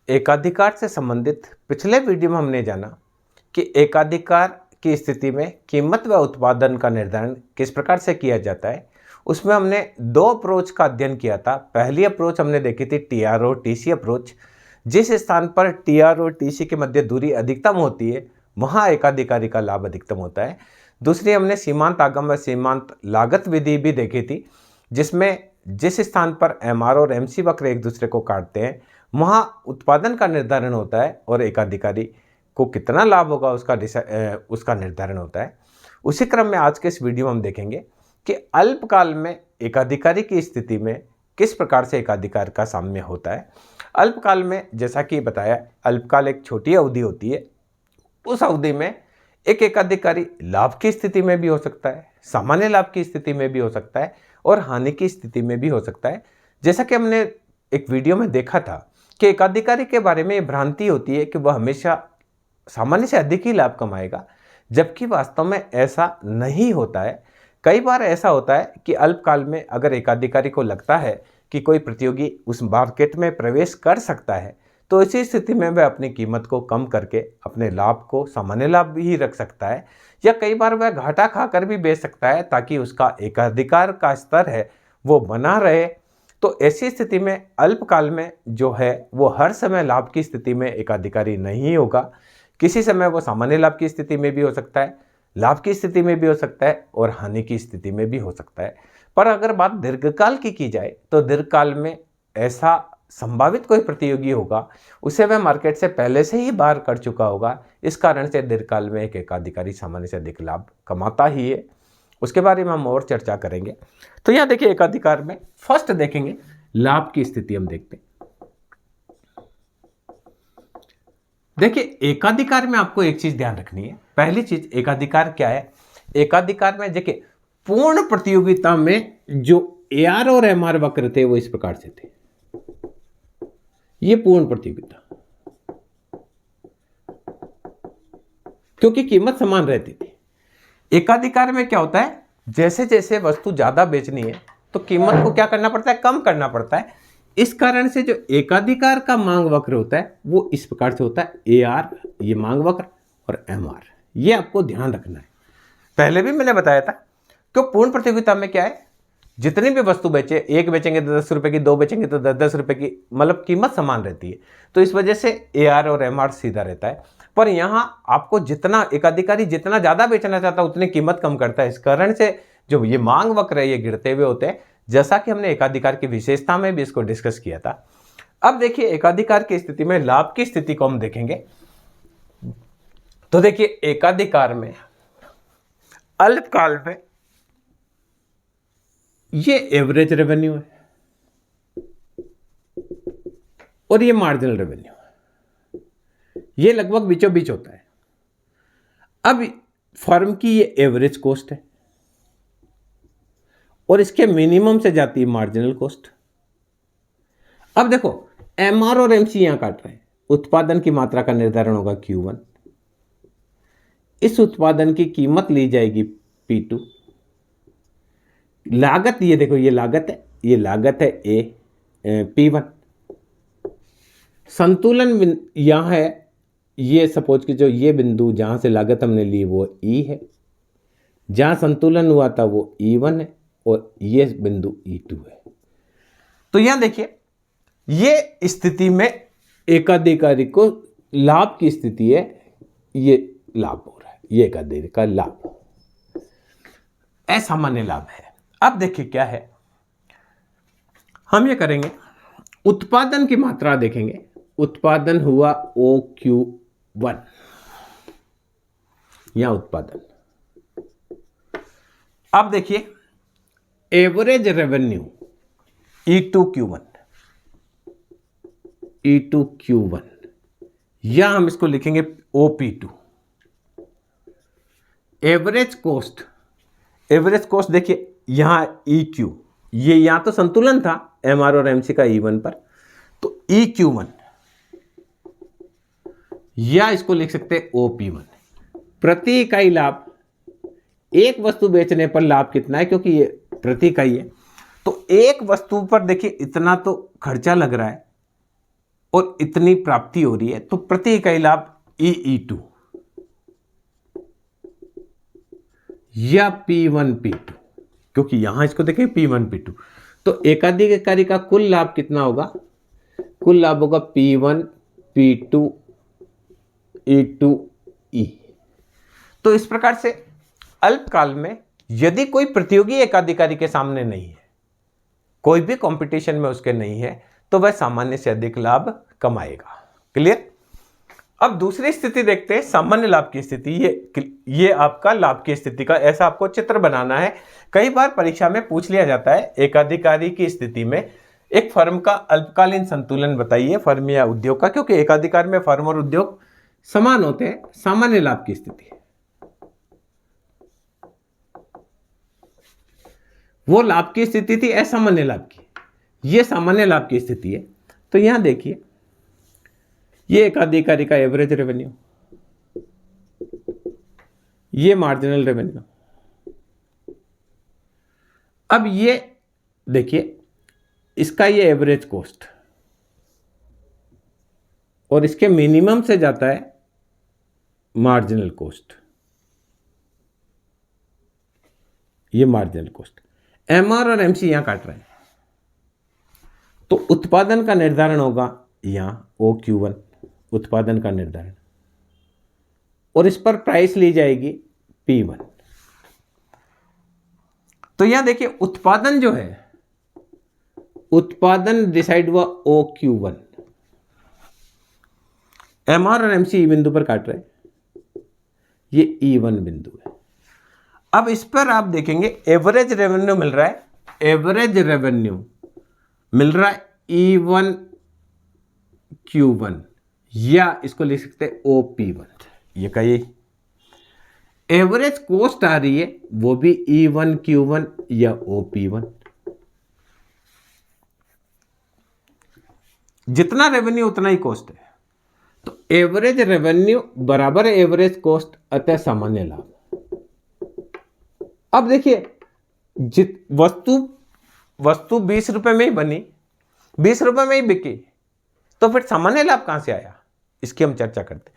एकाधिकार से संबंधित पिछले वीडियो में हमने जाना कि एकाधिकार की स्थिति में कीमत व उत्पादन का निर्धारण किस प्रकार से किया जाता है। उसमें हमने दो अप्रोच का अध्ययन किया था। पहली अप्रोच हमने देखी थी TRO TC अप्रोच। जिस स्थान पर TRO TC के मध्य दूरी अधिकतम होती है वहाँ एकाधिकारी का लाभ अधिकतम होता है। दूसरी हमने सीमांत आगम व सीमांत लागत विधि भी देखी थी, जिसमें जिस स्थान पर MR और MC वक्र एक दूसरे को काटते हैं वहाँ उत्पादन का निर्धारण होता है और एकाधिकारी को कितना लाभ होगा उसका निर्धारण होता है। उसी क्रम में आज के इस वीडियो में हम देखेंगे कि अल्पकाल में एकाधिकारी की स्थिति में किस प्रकार से एकाधिकार का साम्य होता है। अल्पकाल में जैसा कि बताया, अल्पकाल एक छोटी अवधि होती है। उस अवधि में एक एकाधिकारी लाभ की स्थिति में भी हो सकता है, सामान्य लाभ की स्थिति में भी हो सकता है और हानि की स्थिति में भी हो सकता है। जैसा कि हमने एक वीडियो में देखा था कि एकाधिकारी के बारे में ये भ्रांति होती है कि वह हमेशा सामान्य से अधिक ही लाभ कमाएगा, जबकि वास्तव में ऐसा नहीं होता है। कई बार ऐसा होता है कि अल्पकाल में अगर एकाधिकारी को लगता है कि कोई प्रतियोगी उस मार्केट में प्रवेश कर सकता है तो इसी स्थिति में वह अपनी कीमत को कम करके अपने लाभ को सामान्य लाभ ही रख सकता है, या कई बार वह घाटा खाकर भी बेच सकता है ताकि उसका एकाधिकार का स्तर है वो बना रहे। तो ऐसी स्थिति में अल्पकाल में जो है वो हर समय लाभ की स्थिति में एकाधिकारी नहीं होगा। किसी समय वो सामान्य लाभ की स्थिति में भी हो सकता है, लाभ की स्थिति में भी हो सकता है और हानि की स्थिति में भी हो सकता है। पर अगर बात दीर्घकाल की जाए तो दीर्घकाल में ऐसा संभावित कोई प्रतियोगी होगा, उसे वह मार्केट से पहले से ही बाहर कर चुका होगा। इस कारण से दीर्घकाल में एक एकाधिकारी सामान्य से अधिक लाभ कमाता ही है। उसके बारे में हम और चर्चा करेंगे। तो यहाँ देखिए, एकाधिकार में फर्स्ट देखेंगे लाभ की स्थिति। हम देखते हैं, देखिए एकाधिकार में आपको एक चीज ध्यान रखनी है। पहली चीज, एकाधिकार क्या है? एकाधिकार में देखिए पूर्ण प्रतियोगिता में जो AR और MR वक्र थे वो इस प्रकार से थे। ये पूर्ण प्रतियोगिता, क्योंकि कीमत समान रहती थी। एकाधिकार में क्या होता है, जैसे जैसे वस्तु ज्यादा बेचनी है तो कीमत को क्या करना पड़ता है, कम करना पड़ता है। इस कारण से जो एकाधिकार का मांग वक्र होता है वो इस प्रकार से होता है। AR ये मांग वक्र और MR, ये आपको ध्यान रखना है। पहले भी मैंने बताया था कि पूर्ण प्रतियोगिता में क्या है, जितनी भी वस्तु बेचे, एक बेचेंगे तो 10 रुपए की, दो बेचेंगे तो 10-10 रुपए की, मतलब कीमत समान रहती है। तो इस वजह से AR और MR सीधा रहता है। पर यहाँ आपको जितना एकाधिकारी जितना ज्यादा बेचना चाहता है उतनी कीमत कम करता है। इस कारण से जो ये मांग वक्र है ये गिरते हुए होते हैं, जैसा कि हमने एकाधिकार की विशेषता में भी इसको डिस्कस किया था। अब देखिए एकाधिकार की स्थिति में लाभ की स्थिति को हम देखेंगे। तो देखिए एकाधिकार में अल्पकाल में ये एवरेज रेवेन्यू है और ये मार्जिनल रेवेन्यू है, ये लगभग बीचों बीच होता है। अब फर्म की ये एवरेज कॉस्ट है और इसके मिनिमम से जाती है मार्जिनल कॉस्ट। अब देखो MR और MC यहां काट रहे हैं। उत्पादन की मात्रा का निर्धारण होगा Q1, इस उत्पादन की कीमत ली जाएगी P2। लागत, ये देखो ये लागत है, ये लागत है P1। संतुलन यहां है, ये सपोज कि जो ये बिंदु जहां से लागत हमने ली वो E है, जहां संतुलन हुआ था वो E1 है और ये बिंदु E2 है। तो यहां देखिए ये स्थिति में एकाधिकारी को लाभ की स्थिति है, ये लाभ हो रहा है, ये एकाधिकारी का लाभ, असामान्य लाभ है। अब देखिए क्या है, हम ये करेंगे उत्पादन की मात्रा देखेंगे। उत्पादन हुआ OQ1, यहां उत्पादन। अब देखिए एवरेज रेवेन्यू E2Q1, E2Q1, या हम इसको लिखेंगे OP2। Average cost, average cost देखिए यहां EQ, ये यहां तो संतुलन था MR और MC का E1 पर, तो EQ1, या इसको लिख सकते OP1। प्रति इकाई लाभ, एक वस्तु बेचने पर लाभ कितना है, क्योंकि ये प्रति इकाई है तो एक वस्तु पर देखिए इतना तो खर्चा लग रहा है, और इतनी प्राप्ति हो रही है, तो प्रति इकाई लाभ EE2 या P1 P2, क्योंकि यहां इसको देखें P1 P2, तो एकाधिक इकाई का कुल लाभ कितना होगा? कुल लाभ होगा P1 P2 E2 E। तो इस प्रकार से अल्पकाल में यदि कोई प्रतियोगी एकाधिकारी के सामने नहीं है, कोई भी कंपटीशन में उसके नहीं है, तो वह सामान्य से अधिक लाभ कमाएगा। क्लियर? अब दूसरी स्थिति देखते हैं, सामान्य लाभ की स्थिति। ये आपका लाभ की स्थिति का ऐसा आपको चित्र बनाना है। कई बार परीक्षा में पूछ लिया जाता है, एकाधिकारी की स्थिति में एक फर्म का अल्पकालीन संतुलन बताइए, फर्म या उद्योग का, क्योंकि एकाधिकार में फर्म और उद्योग समान होते हैं। सामान्य लाभ की स्थिति, वो लाभ की स्थिति थी असामान्य लाभ की, ये सामान्य लाभ की स्थिति है। तो यहां देखिए, ये एकाधिकारी का एवरेज रेवेन्यू, ये मार्जिनल रेवेन्यू। अब ये देखिए, इसका ये एवरेज कॉस्ट और इसके मिनिमम से जाता है मार्जिनल कॉस्ट, ये मार्जिनल कॉस्ट। MR और MC यहां काट रहे हैं, तो उत्पादन का निर्धारण होगा यहां OQ1, उत्पादन का निर्धारण, और इस पर प्राइस ली जाएगी P1। तो यहां देखिए, उत्पादन जो है, उत्पादन डिसाइड हुआ OQ1। MR और MC E बिंदु पर काट रहे हैं, ये E1 बिंदु है। अब इस पर आप देखेंगे एवरेज रेवेन्यू मिल रहा है, एवरेज रेवेन्यू मिल रहा है E1 Q1, या इसको लिख सकते हैं OP1। ये कहिए एवरेज कॉस्ट आ रही है, वो भी E1 Q1 या OP1। जितना रेवेन्यू उतना ही कॉस्ट है, तो एवरेज रेवेन्यू बराबर एवरेज कॉस्ट, अतः सामान्य लाभ। अब देखिए, वस्तु 20 रुपए में ही बनी, 20 रुपए में ही बिकी, तो फिर सामान्य लाभ कहां से आया, इसकी हम चर्चा करते हैं।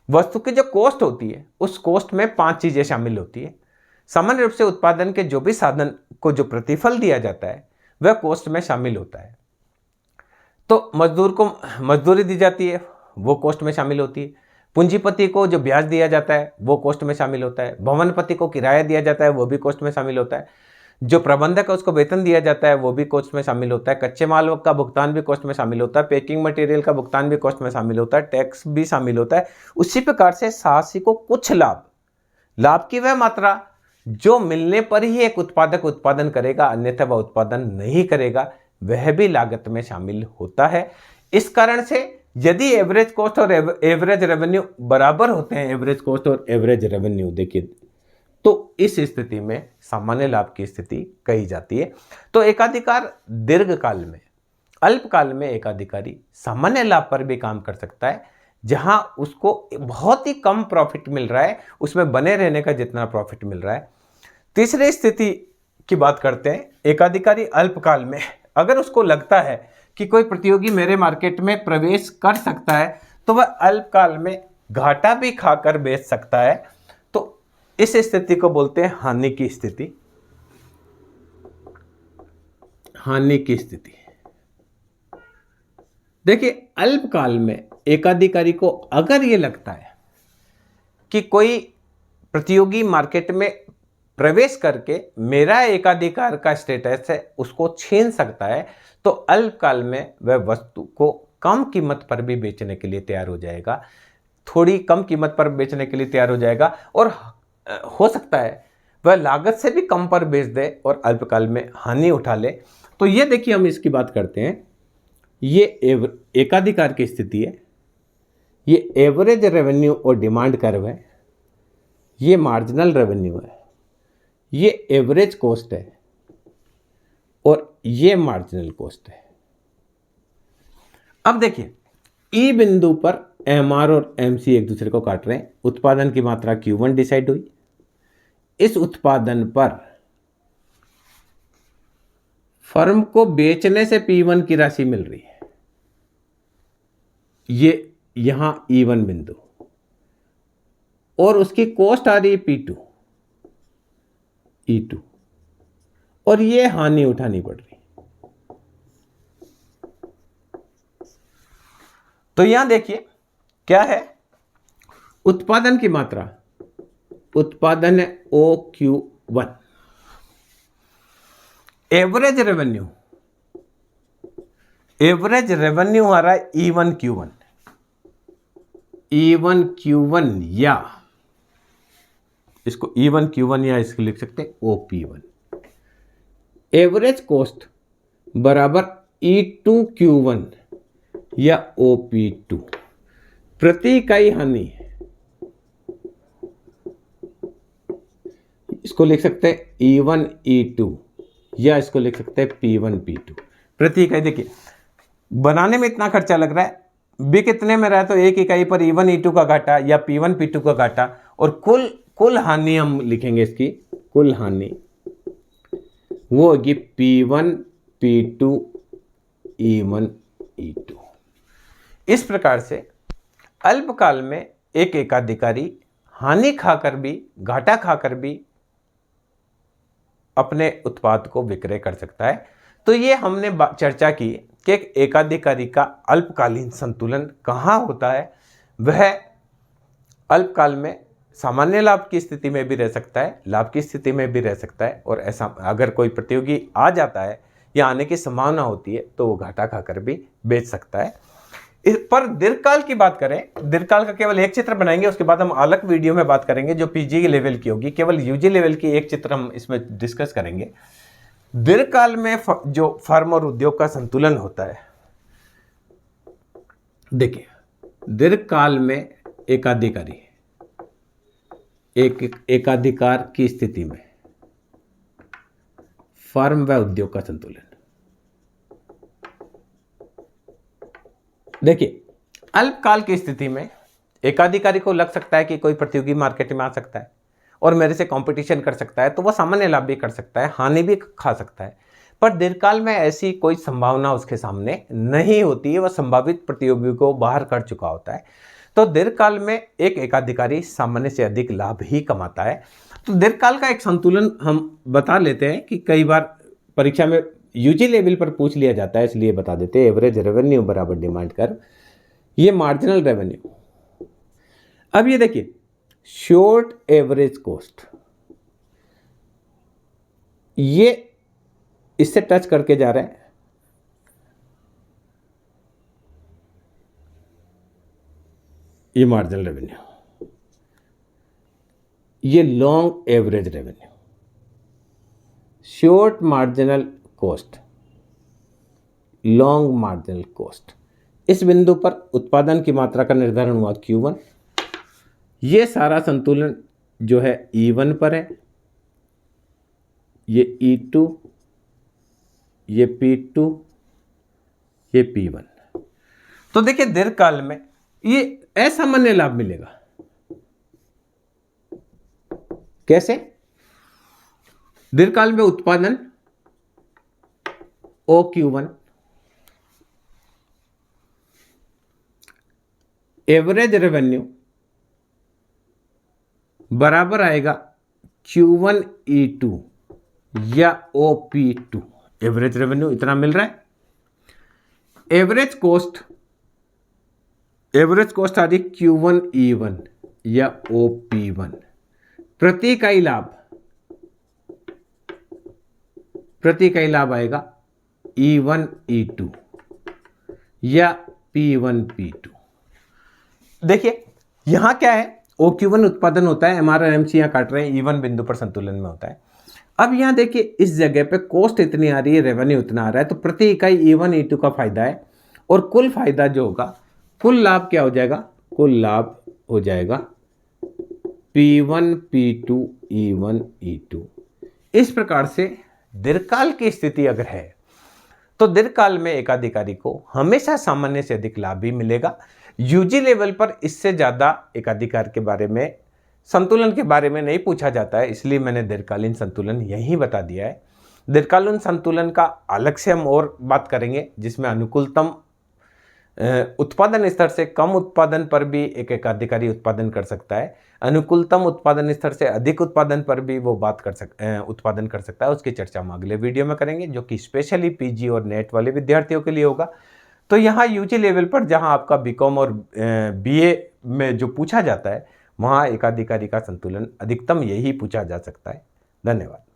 वस्तु की जो कॉस्ट होती है, उस कॉस्ट में 5 चीजें शामिल होती है। सामान्य रूप से उत्पादन के जो भी साधन को जो प्रतिफल दिया जाता है, वह कॉस्ट में शामिल होता है। तो मजदूर को मजदूरी दी जाती है, वो कॉस्ट में शामिल होती है। पूंजीपति को जो ब्याज दिया जाता है, वो कॉस्ट में शामिल होता है। भवनपति को किराया दिया जाता है, वो भी कॉस्ट में शामिल होता है। जो प्रबंधक है, उसको वेतन दिया जाता है, वो भी कॉस्ट में शामिल होता है। कच्चे माल का भुगतान भी कॉस्ट में शामिल होता है। पैकिंग मटेरियल का भुगतान भी कॉस्ट में शामिल होता है। टैक्स भी शामिल होता है। उसी प्रकार से साहसी को कुछ लाभ की वह मात्रा जो मिलने पर ही एक उत्पादक उत्पादन करेगा, अन्यथा वह उत्पादन नहीं करेगा, वह भी लागत में शामिल होता है। इस कारण से यदि एवरेज कॉस्ट और एवरेज रेवेन्यू बराबर होते हैं, एवरेज कॉस्ट और एवरेज रेवेन्यू देखिए, तो इस स्थिति में सामान्य लाभ की स्थिति कही जाती है। तो एकाधिकार दीर्घकाल में, अल्पकाल में एकाधिकारी सामान्य लाभ पर भी काम कर सकता है, जहां उसको बहुत ही कम प्रॉफिट मिल रहा है, उसमें बने रहने का जितना प्रॉफिट मिल रहा है। तीसरी स्थिति की बात करते हैं, एकाधिकारी अल्पकाल में अगर उसको लगता है कि कोई प्रतियोगी मेरे मार्केट में प्रवेश कर सकता है, तो वह अल्पकाल में घाटा भी खाकर बेच सकता है। तो इस स्थिति को बोलते हैं हानि की स्थिति। हानि की स्थिति देखिए, अल्पकाल में एकाधिकारी को अगर ये लगता है कि कोई प्रतियोगी मार्केट में प्रवेश करके मेरा एकाधिकार का स्टेटस है उसको छीन सकता है, तो अल्पकाल में वह वस्तु को कम कीमत पर भी बेचने के लिए तैयार हो जाएगा, थोड़ी कम कीमत पर बेचने के लिए तैयार हो जाएगा, और हो सकता है वह लागत से भी कम पर बेच दे और अल्पकाल में हानि उठा ले। तो ये देखिए, हम इसकी बात करते हैं, ये एकाधिकार की स्थिति है, ये एवरेज रेवेन्यू और डिमांड कर्व है, ये मार्जिनल रेवेन्यू है, ये एवरेज कॉस्ट है, और ये मार्जिनल कॉस्ट है। अब देखिए, ई बिंदु पर MR और MC एक दूसरे को काट रहे हैं। उत्पादन की मात्रा Q1 डिसाइड हुई। इस उत्पादन पर फर्म को बेचने से P1 की राशि मिल रही है। ये यहां E1 बिंदु और उसकी कॉस्ट आ रही है P2 E2 और ये हानि उठानी पड़ रही। तो यहां देखिए क्या है, उत्पादन की मात्रा, उत्पादन है OQ1, average revenue, average revenue आ रहा है E1Q1, E1Q1 या इसको E1Q1 या इसको लिख सकते हैं OP1। एवरेज कॉस्ट बराबर E2Q1 या OP2। प्रति इकाई हानि इसको लिख सकते हैं E1 E2 या इसको लिख सकते हैं P1 P2। प्रति इकाई देखिए बनाने में इतना खर्चा लग रहा है, बिक कितने में रहा है तो एक इकाई पर E1 E2 का घाटा या P1 P2 का घाटा, और कुल हानि हम लिखेंगे, इसकी कुल हानि वो होगी P1 P2 E1 E2। इस प्रकार से अल्पकाल में एक एकाधिकारी हानि खाकर भी, घाटा खाकर भी अपने उत्पाद को विक्रय कर सकता है। तो ये हमने चर्चा की कि एक एकाधिकारी का अल्पकालीन संतुलन कहाँ होता है। वह अल्पकाल में सामान्य लाभ की स्थिति में भी रह सकता है, लाभ की स्थिति में भी रह सकता है, और ऐसा अगर कोई प्रतियोगी आ जाता है या आने की संभावना होती है तो वो घाटा खाकर भी बेच सकता है। इस पर दीर्घकाल की बात करें, दीर्घकाल का केवल एक चित्र बनाएंगे, उसके बाद हम अलग वीडियो में बात करेंगे जो पीजी लेवल की होगी। केवल यूजी लेवल की एक चित्र हम इसमें डिस्कस करेंगे। दीर्घकाल में जो फर्म और उद्योग का संतुलन होता है, देखिए दीर्घकाल में एकाधिकारी, एकाधिकार की स्थिति में फर्म व उद्योग का संतुलन। देखिए अल्पकाल की स्थिति में एकाधिकारी को लग सकता है कि कोई प्रतियोगी मार्केट में आ सकता है और मेरे से कंपटीशन कर सकता है, तो वह सामान्य लाभ भी कर सकता है, हानि भी खा सकता है। पर दीर्घकाल में ऐसी कोई संभावना उसके सामने नहीं होती है, वह संभावित प्रतियोगी को बाहर कर चुका होता है। तो दीर्घकाल में एक एकाधिकारी सामान्य से अधिक लाभ ही कमाता है। तो दीर्घकाल का एक संतुलन हम बता लेते हैं कि कई बार परीक्षा में यूजी लेवल पर पूछ लिया जाता है, इसलिए बता देते हैं। एवरेज रेवेन्यू बराबर डिमांड कर्व, ये मार्जिनल रेवेन्यू। अब ये देखिए शॉर्ट एवरेज कॉस्ट, ये इससे टच करके जा रहा है। ये मार्जिनल रेवेन्यू, ये long average revenue, short marginal cost, long marginal cost. इस बिंदु पर उत्पादन की मात्रा का निर्धारण हुआ Q1। ये सारा संतुलन जो है E1 पर है, ये E2, ये P2, ये P1। तो देखिए दीर्घकाल में ये असामान्य लाभ मिलेगा। कैसे? दीर्घकाल में उत्पादन OQ1, एवरेज रेवेन्यू बराबर आएगा Q1 E2 या OP2। एवरेज रेवेन्यू इतना मिल रहा है। एवरेज कॉस्ट आ रही Q1 E1 या OP1। प्रति इकाई लाभ आएगा E1 E2 या P1 P2। देखिए यहां क्या है, OQ1 उत्पादन होता है, MRMC यहां काट रहे हैं, E1 बिंदु पर संतुलन में होता है। अब यहां देखिए इस जगह पे कॉस्ट इतनी आ रही है, रेवेन्यू इतना आ रहा है, तो प्रति इकाई E1 E2 का फायदा है, और कुल फायदा जो होगा, कुल लाभ क्या हो जाएगा, कुल लाभ हो जाएगा P1 P2 E1 E2। इस प्रकार से दीर्घकाल की स्थिति अगर है तो दीर्घकाल में एकाधिकारी को हमेशा सामान्य से अधिक लाभ भी मिलेगा। यूजी लेवल पर इससे ज़्यादा एकाधिकार के बारे में, संतुलन के बारे में नहीं पूछा जाता है, इसलिए मैंने दीर्घकालीन संतुलन यही बता दिया है। दीर्घकालीन संतुलन का अलग से हम और बात करेंगे, जिसमें अनुकूलतम उत्पादन स्तर से कम उत्पादन पर भी एक एकाधिकारी उत्पादन कर सकता है। अनुकूलतम उत्पादन स्तर से अधिक उत्पादन पर भी वो उत्पादन कर सकता है। उसकी चर्चा हम अगले वीडियो में करेंगे, जो कि स्पेशली पीजी और नेट वाले विद्यार्थियों के लिए होगा। तो यहाँ यूजी लेवल पर जहाँ आपका बीकॉम और बीए में जो पूछा जाता है, वहाँ एकाधिकारी का संतुलन अधिकतम यही पूछा जा सकता है। धन्यवाद।